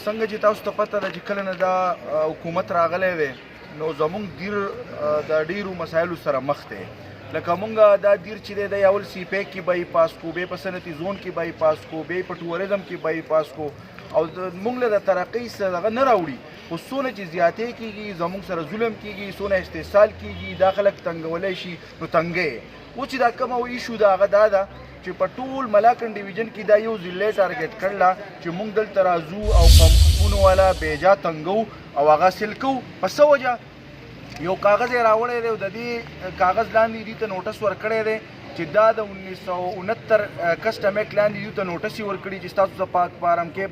څنګه چې تاسو ته پته ده چې کله نه دا حکومت راغلی دی نو زمونږ دیر د ډیرو مسایلو سره مخ دی. لکه مونږ دا دیر چې دی د اول سی پیک کې بای پاس کو، بیا په صنعتي زون کې بای پاس کو، بیا په ټوریزم کې بای پاس کو او مونږ له د ترقۍ سره دغه نه راوړي. خو څونه چې زیاتې کېږي زمونږ سره ظلم کېږي، څونه استحصال کېږي، دا خلک تنګولی شي نو تنګی. اوس چې دا کومه ایشو ده هغه دا ده چې په ټول ملاکنډ ډیویژن کې دا یو ضلع ټارګټ کړله چې مونږ دلته راځو او پمپونو والا بیجا تنګو او هغه سیل کوو. په څه وجه؟ یو کاغذ یې راوړی دی او د دې کاغذ لاندې دوی ته نوټس ورکړی دی چې دا د 1969 کسټم ایکټ لاندې دوی ته نوټس یې ورکړي چې ستاسو د فارم کې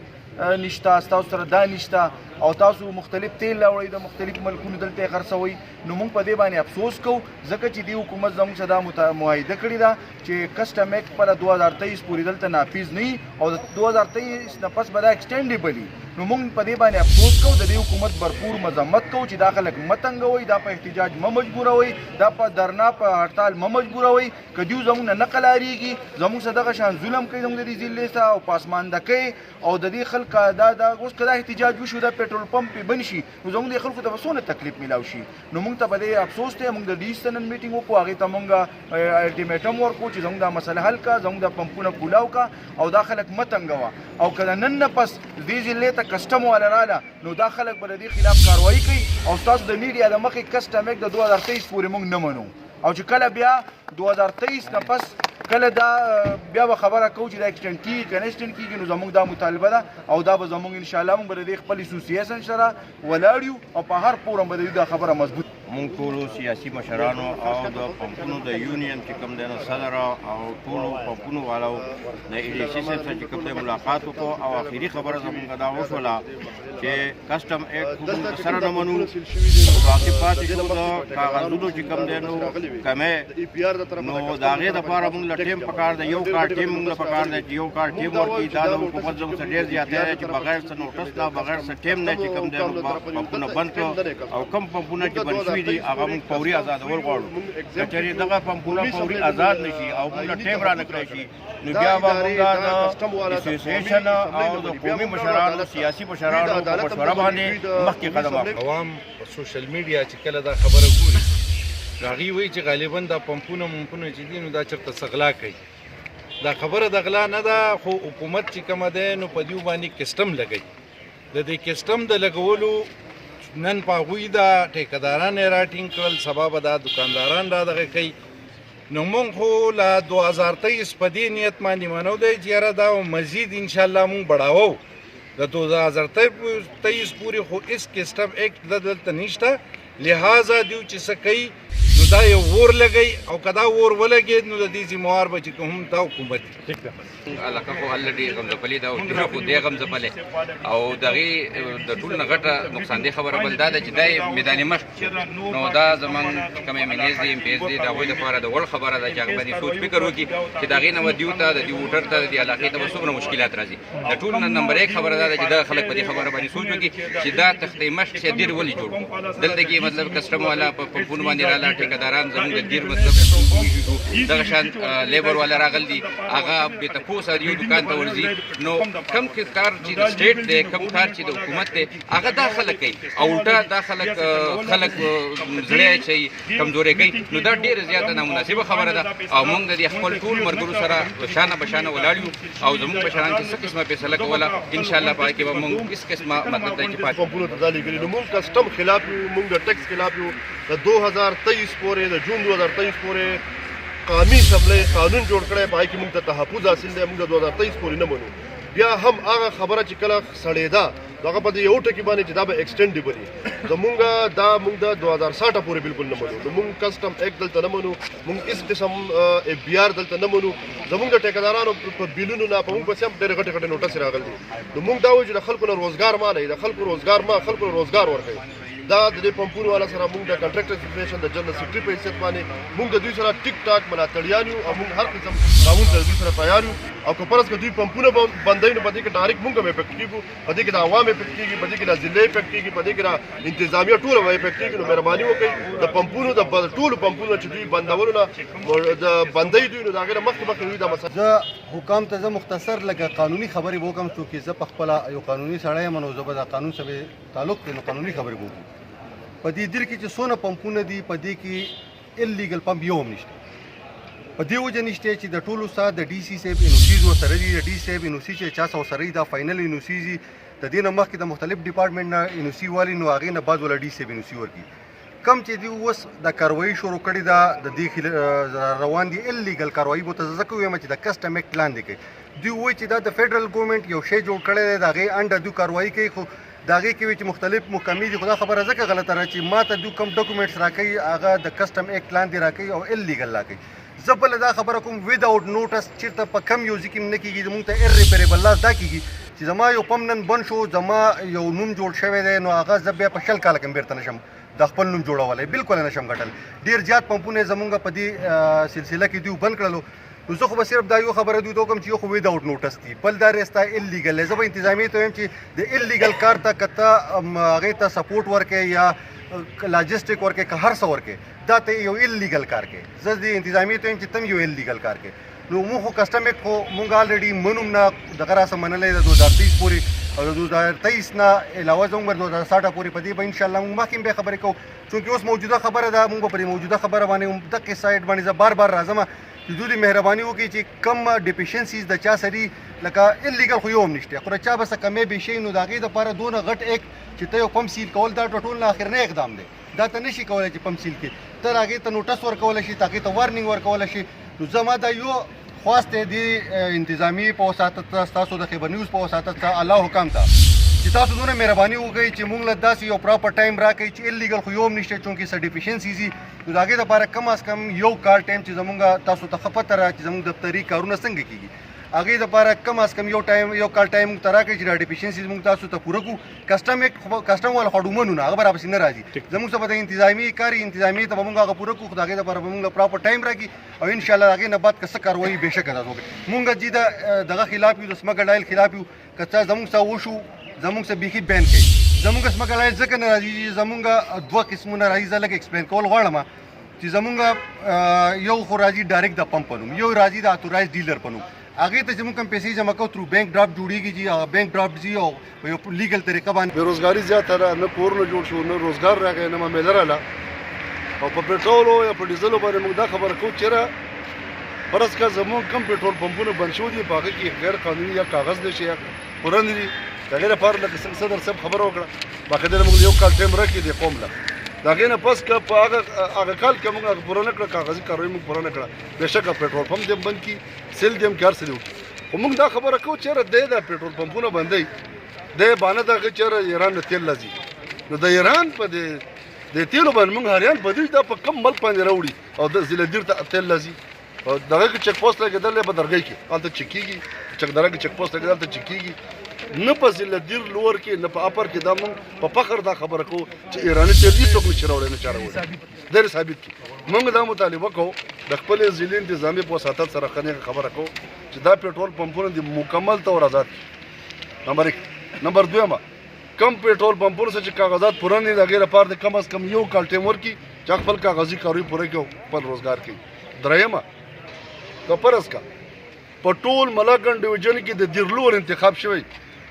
نشته، ستاسو سره دا نشته او تاسو مختلف تیل راوړئ د مختلف ملکونو دلته یې خرڅوئ. نو موږ په دې باندې افسوس کوو ځکه چې دې حکومت زموږ سره دا معاهده کړې ده چې کسټم ایکټ پر 2023 پورې دلته نافذ نه وي او د 2023 نه پس به دا ایکسټینډیبل وي. نو موږ په دې باندې افسوس کوو، د دې حکومت भरपूर مذمت کوو چې دا خلک مه تنګوئ، دا په احتجاج مه مجبوروئ، دا په درنا په هړتال مه مجبوروئ. که دوی زموږ نه قلاریږي، زموږ سره دغه شان ظلم کوي زموږ د دې ضلع سره او پاسمانده کوي او د دې خلک دا اوس که دا احتجاج وشو دا پېټرول پمپ یې بند شي نو زموږ د خلکو ته به څونه تکلیف میلاو شي. نو موږ ته په دې افسوس دی. موږ د ډي سي نن میټینګ وکړو، هغې ته موږ الټیمیټم ورکړو چې زموږ دا مسله حل کړه، زموږ دا پمپونه کولاو کړه او دا خلک مه تنګوه. او که د نن نه پس دې ضلع ته کسټم والا راله نو دا خلک به د دې خلاف کاروایي کوي او ستاسو د میډیا د مخې کسټم ایکټ د 2023 پورې موږ نه منو. او چې کله بیا 2023 نه پس کله دا بیا به خبره کوو چې دا ایکسټینډ کېږي که نه ایکسټینډ کېږي نو زموږ دا مطالبه ده او دا به زموږ انشاءالله موږ به د دې خپل اسوسییشن سره ولاړ یو او په هر فورم به د دا خبره مضبوط. مونږ ټولو سیاسي مشرانو او د پمپونو د یونین چې کوم دی نو صدر او ټولو پمپونو والاو د ایډیسي صاحب سره چې کوم دی ملاقات وکړو او آخري خبره زموږ دا وشوله چې کسټم ایکټ موږ سره نه منو. باقي پاتې شو د کاغذونو چې کوم دی نو کمې نو د هغې دپاره موږ له ټیم پکار دی، یو کار ټیم موږ له پکار دی چې یو کار ټیم ورکړي. دا د حکومت زموږ څخه ډېر زیاتی دی چې بغیر څه نوټس نه بغیر څه ټیم نه چې کوم دی نو پمپونه بند کړو او کوم پمپونه چې بند شوي دي هغه موږ فوري ازادول غواړو. که چېرې دغه پمپونه فوري ازاد نه شي او موږ له ټیم را نه کړی شي نو بیا به موږ د اسوسییشن او د قومي مشرانو سیاسي مشرانو په مشوره باندې مخکې قدم اخلو. عوام په سوشل میډیا چې کله دا خبره ګوري نو هغوی وایي چې غالبا دا پمپونه چې دي نو دا چېرته څه غلا کوي. دا خبره د غلا نه ده، خو حکومت چې کومه دی نو په دې باندې کسټم لګوي. د دې کسټم د لګولو نن په هغوی دا ټیکهداران یې راټینګ کړل، سبا به دا دکانداران را دغه کوي. نو مونږ خو له 2023 په دې نیت باندې منو دی چې یاره دا مزید انشاءالله مونږ بړاوو. د 2023 پورې خو هېڅ کسټم ایکټ دلته نشته، لہذا دیو چې څه کوي نو دا یو اور لګوي او که دا اور ولګېد نو د دې ذمهوار به چې کوم دا حکومت علاقه خو الډي غمزپلې ده او ډېره خو دی غمزپلې او د هغې د ټول نه غټه نقصاندې خبره بل دا ده چې دا یې میداني مشق نو دا زموږ کوم ایم ان ایز دي ایم پي ایز دي د هغوی دپاره د وړ خبره ده چې هغه باندې سوچ فکر وکړي چې د هغې نه به دیو ته د دې ووټر ته د دې علاقې ته به څومره مشکلات راځي. د ټول نه نمبر 1 خبره دا ده چې دغه خلک په دې خبره باندې سوچ وکړي چې دا تختې مشق چې ډېر ولې جوړ کړو. دلته کې مطلب کسټم والا په پمپونو باندې راله، ټیکهداران زموږ د دیر مطلب دغه شان لیبر والا راغل دي، هغه بې تپوسه یو دکان ته ورځي. نو کوم کار چې د سټیټ دی، کوم کار چې د حکومت دی، هغه دا خلک کوي او الټا دا خلک زړی چې کمزوری کوي. نو دا ډېره زیاته نامناسبه خبره ده او موږ د دې خپل ټول ملګرو سره شانه بشانه ولاړ یو او زموږ مشران چې څه قسمه فیصله کوله انشاءالله په هغې کې به موږ هېڅ قسمه مطلب دی چې پاتې پمپونو ته دا لیکلي. نو موږ کسټم خلاف یو، موږ د ټیکس خلاف یو. د 2023 پورې د جون 2023 پورې قومي اسمبلۍ قانون جوړ کړی، په هغې کې موږ ته تحفظ حاصل دی. موږ د 2023 پورې نه منو. بیا هم هغه خبره چې کله سړېده هغه په دې یو ټکي باندې چې دا به ایکسټینډیبل وي. موږ د 2060 پورې بالکل نه منو. نو موږ کسټم ایکټ دلته نه منو، موږ هېڅ قسم اف بي آر دلته نه منو. زموږ د ټیکهدارانو په بیلونو نه په موږ پسې هم ډېرې غټې غټې نوټسې راغلي دي. نو موږ دا وایو چې د خلکو نه روزګار ما لري، د خلکو روزګار ما خلکو نه روزګار ورکوي. دا د دې پمپونو والا سره موږ د کنټراکټر اسوسییشن د جنرال سیکرټري په حیثیت باندې موږ د دوی سره ټیک ټاک ملاتړیان یو او موږ هر قسم تعاون د دوی سره تیار یو. او که فرض که دوی پمپونه بندوي نو په دې کې ډایرکټ مونږ هم افیکټ کېږو په دې کې د عوام افیکټ کېږي په دې کې د ضلع افیکټ کېږي په دې کې د انتظامیه ټول هم افیکټ کېږي نو مهرباني وکړئ د پمپونو د ټولو پمپونو چې دوی بندولو نه د بندوي دوی نو د هغې نه مخکې دوی دا مسله زه حکام ته زه مختصر لکه قانوني خبرې به وکړم څوکې زه په خپله یو قانوني سړی یم نو زه به د قانون سره تعلق دی نو قانوني خبرې به وکړو په دې دیر کې چې څونه پمپونه دي په دې کې انلیګل پمپ یو هم نشته په دې وجه نشته چې د ټولو سره د ډي سي صاحب انوسیز ورسره دي د ډي صاحب انوسي چې چا سره دا فاینل انوسیز دي د دې نه مخکې د مختلف ډپارټمنټ نه انوسي والي نو هغې نه بعد ولا ډي صاحب انوسي ورکړي کم چې دی اوس د کاروایي شروع کړې ده د دې روان دي انلیګل کاروایي به ته زه کوم چې د کسټم ایکټ لاندې کوي دوی وایي چې دا د فیډرل ګورنمنټ یو شی جوړ کړی دی د هغې انډر دوی کاروایي کوي خو د هغې کې وایي چې مختلف محکمې دي خو دا خبره ځکه غلطه ده چې ما ته دوی کوم ډاکومنټس راکوي هغه د کسټم ایکټ لاندې راکوي او انلیګل راکوي زه بله دا خبره کوم وداوټ نوټس چېرته په کم یو ځای کې نه کېږي زموږ ته ایرریپیریبل لاس دا کېږي چې زما یو پمپ نن بند شو زما یو نوم جوړ شوی دی نو هغه زه بیا په 100 کاله کې بېرته نشم د خپل نوم جوړولی بالکل نشم ګټل ډېر زیات پمپونه یې زموږ په دې سلسله کې دوی بند کړلو نو زه خو به صرف دا یو خبره دوی ته وکړم چې یو خو وداوټ نوټس دي بل دا رستا انلیګل دی زه به انتظامیې ته وایم چې د انلیګل کار ته که ته هغې ته سپورټ ورکړې یا لاجسټک ورکړې که هر څه ورکړې دا ته یو انلیګل کار کوي زه د انتظامیې ته وایم چې تم یو انلیګل کار کوي نو موږ خو کسټم ایکټ خو موږ الریډي منوم نه دغه راسه منلی د 2023 پورې او د 2023 نه علاوه زموږ 2060 پورې په دې به انشاءالله موږ مخکې به خبرې کوو چونکې اوس موجوده خبره ده موږ به په دې موجوده خبره باندې دقې سایډ باندې زه بار بار راځم چې دوی دې مهرباني وکړي چې کم ډیفیشنسیز د چا سړي لکه انلیګل خو یو هم نشته خو د چا به څه کمی بیشی نو د هغې دپاره دونه غټ ایکټ چې ته یو پمپ سیل کول دا ټول نه اخرنی اقدام دی دا ته نشي کولی چې پمپ سیل کړي ته هغې ته نوټس ورکولی شي هغې ته وارنینګ ورکولی شي نو زما دا یو خواست دی انتظامی په وساطت ستاسو د خبر نیوز په وساطت الله حکام ته چې تاسو دونه مهرباني وکړئ چې موږ له داسې یو پراپر ټایم راکړئ چې انلیګل خو یو هم نشته چونکې څه ډیفیشنسیز دي نو د هغې دپاره کم از کم یو کال ټایم چې زموږ تاسو ته ښه پته را چې زموږ دفتري کارونه څنګه کېږي هغې دپاره کم از کم یو کال ټایم موږ ته راکړئ چې دا ډیفیشنسیز موږ تاسو ته پوره کړو کسټم والا خو ډومنو نه هغه به راپسې نه راځي زموږ څه به د انتظامي کار انتظامي ته به موږ هغه پوره کړو خو د هغې دپاره به موږ له پراپر ټایم راکړي او انشاءالله د هغې نه بعد که څه کاروایي بېشکه تاسو وکړئ موږ چې دغه خلاف یو د سمګل ډایل خلاف یو که څه زموږ څه وشو زموږ څه بیخي بین کوي زموږ سمګل ډایل ځکه نه راځي چې زموږ دوه قسمونه راځي زه لږ ایکسپلین کول غواړم چې زموږ یو خو راځي ډایرکټ د پمپ په نوم یو راځي د اتورایز ډیلر په نوم هغې ته چې موږ کوم پیسې جمع کوو تھرو بینک ډراپ جوړېږي چې هغه بینک ډراپ ځي او په یو لیګل طریقه باندې بېروزګاري زیاته ده نه کورونه جوړ شو نه روزګار راغی نه معامله راغله او په پېټرولو یا په ډیزلو باندې موږ دا خبره کوو چېرې فرض که زموږ کم پېټرول پمپونه بند شوي دي په هغې کې غیر قانوني یا کاغذ دی یا پوره نه دي د هغې لپاره لکه څنګه صدر صاحب خبره وکړه باقاعده موږ یو کال ټایم راکړي د قوم له د هغې نه پس که په هغه کال کې موږ هغه پوره نه کړه کاغذي کاروي موږ پوره نه کړه بېشکه پېټرول پمپ دې هم بند کړي سیل دې هم کار څه دې وکړي خو موږ دا خبره کوو چېرې دی دا پېټرول پمپونه بندوي دی بانه د هغه چېرې ایران نه تیل راځي نو د ایران په د تیلو باندې موږ هریان په دوی دا په کم ملک باندې راوړي او د ځلدیر ته تیل راځي او دغه کې چک پوسټ لګېدلی به درګۍ کې هلته چک کېږي چکدره کې چک پوسټ لګېدلی هلته چک کېږي نه په ځلدیر لور کې نه په اپر کې دا موږ په فخر دا خبره کوو چې ایراني تیل هېڅوک نشي راوړی نه چا راوړی ډېر ثابت کړي موږ دا مطالبه کوو د خپلې ضلعي انتظامي په وساطت سره ښه خبره کوو چې دا پېټرول پمپونه دي مکمل طور آزاد نمبر 1 نمبر 2 کم پېټرول پمپونو څخه چې کاغذات پوره نه دي د هغې لپاره د کم از کم یو کال ټایم ورکړي چې خپل کاغذي کاروي پوره کړي او خپل روزګار کوي 3 که فرض که په ټول ملاکنډ ډویژن کې د دیرلور انتخاب شوی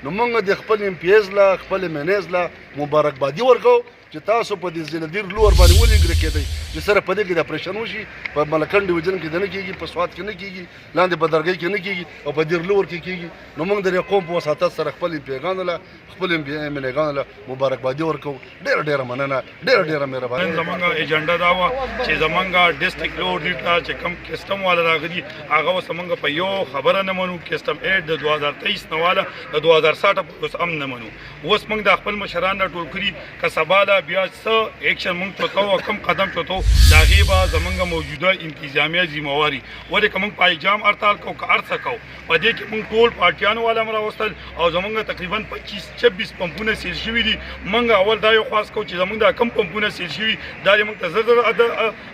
نو موږ د خپل ایم پی ایز له خپل مینیز له مبارکبادي ورکوو چې تاسو په دې ځلدیر لور باندې ولې ګرې کېدئ چې سره په دې کې د اپریشن وشي په ملاکنډ ډویژن کې نه کېږي په سوات کې نه کېږي لاندې په درګۍ کې نه کېږي او په دیر لور کې کېږي نو موږ د قوم په وساطت سره خپل پیغام له خپل ملګانو له مبارکبادي ورکوو ډېره مننه ډېره مهرباني زمونږ ایجنډا دا وه چې زمونږ ډسټرکټ لو ډیټا چې کم کسټم والا راغلي هغه اوس زمونږ په یو خبره نه منو کسټم ایډ د 2023 نه والا د 2060 اوس هم نه منو اوس موږ د خپل مشران راټول کړي که سبا له بیا څه ایکشن موږ ته کوو کم قدم ته د هغې به زمونږ موجوده انتظامیه ذمواري ولې که موږ پایجام هړتال کوو که هر څه کوو په دې کې موږ ټول پارټیانو والا هم راوستل او زمونږ تقریبا 25-26 پمپونه سیل شوي دي. موږ اول دا یو خواست کوو چې زمونږ دا کم پمپونه سیل شوي دا دې موږ ته زر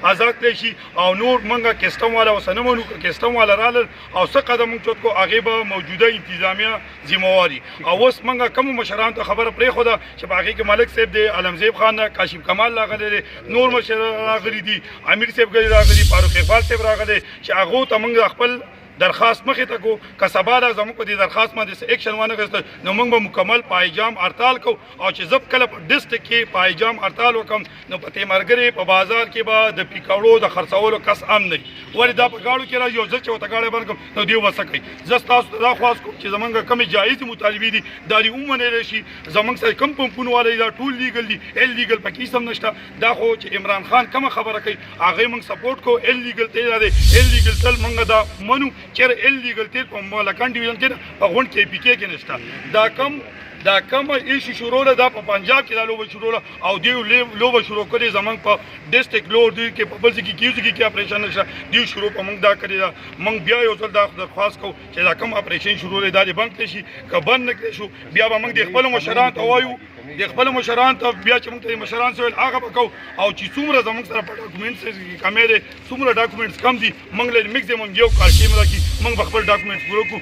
آزاد کړی شي او نور موږ کسټم والا اوس نه منو که کسټم والا رالل او څه قدم موږ چوت کو هغې به موجوده انتظامیه ذمواري. او اوس موږ کومو مشرانو ته خبره پرېښوده چې په هغې کې ملک صاحب دی، علمزیب خان، کاشف کمال راغلی دی، نور مشران راغلي دي، امیر صاحب راغلي، فاروق اقبال صاحب راغلی چې هغو ته موږ خپل درخواست مخې ته کو که سبا دا زموږ په دې درخواست باندې څه ایکشن ونه اخیسته نو موږ به مکمل پایجام هړتال کوو او چې زه کله په ډسټرکټ کې پایجام هړتال وکړم نو په تیمرګرې په بازار کې به د پیکاړو د خرڅولو کس هم نه وي. ولې دا په ګاړو کې راځي او زه چې ورته ګاډی بند کړم نو دوی به څه کوي. زه ستاسو ته دا خواست کوم چې زموږ کومې جایزې مطالبې دي دا دې ومنلی شي. زموږ سره کوم پمپونه والا دا ټول لیګل دي، ایل لیګل پکې هېڅ هم نشته. دا خو چې عمران خان کومه خبره کوي هغې موږ سپورټ کوو. ایل لیګل تیل دی، ایل لیګل تل موږ دا منو چېرې ایل لیګل تیل په ملکان ډیویژن کې په غونډ کې پي کې نشته. دا کم ایشي شروع ده دا په پنجاب کې دا لوبه شروع ده او دوی لوبه شروع کړې زموږ په ډسټرکټ لوډ دوی کې په بل ځای کې کیو ځای کې اپریشن نشته دوی شروع په موږ دا کړې ده. موږ بیا یو ځل دا درخواست کوو چې دا کم اپریشن شروع دی دا دې بند کړی شي. که بند نه کړی شو بیا به موږ د خپلو مشرانو ته وایو، د خپلو مشرانو ته بیا چې موږ ته مشران څه ویل هغه به کوو او چې څومره زموږ سره په ډاکومنټس کمې دی څومره ډاکومنټس کم دي موږ له میکسیمم یو کال کې موږ به خپل ډاکومنټس پوره کړو.